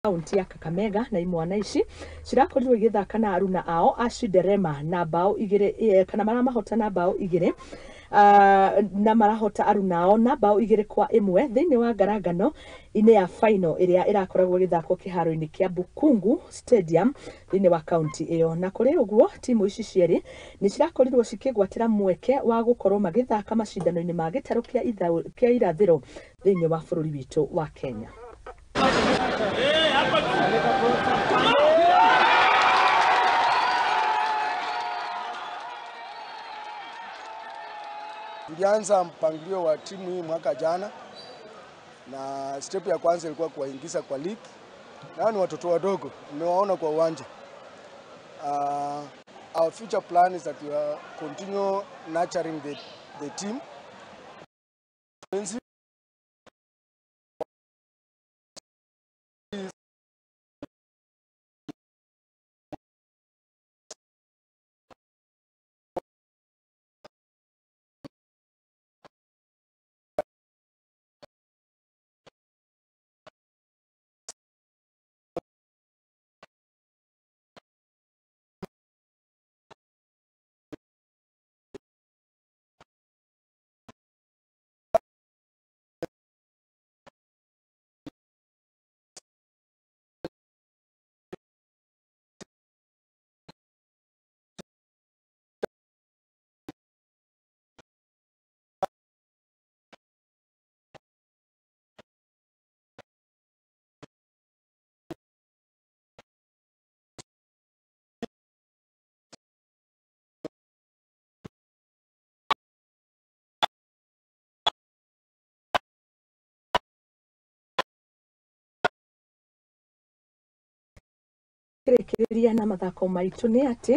kaunti ya Kakamega na imwana ici cirakorirwo igithaka na aruna ao a Cinderema na bao igire kana maramahota na bao igire na marahota aruna ao na bao igire kwa imwe thiini wa ngarangano ine ya final iria irakoragwo githako kiharo-ini kia Bukungu Stadium thiini wa kaunti iyo. Na kuri uguo timu ici cieri ni cirakorirwo cikigwatira mweke wa gukorwo magithaka macindano-ini ma gitaro kia irathiro thiini wa bururi witu wa Kenya. Tulianza mpangilio wa timu hii mwaka jana, na step ya kwanza ilikuwa kuwaingiza kwa league. Na ni watoto wadogo, nimewaona kwa uwanja. Our future plan is that we are continue nurturing the team. Kirekereria na mathako maitu ni ati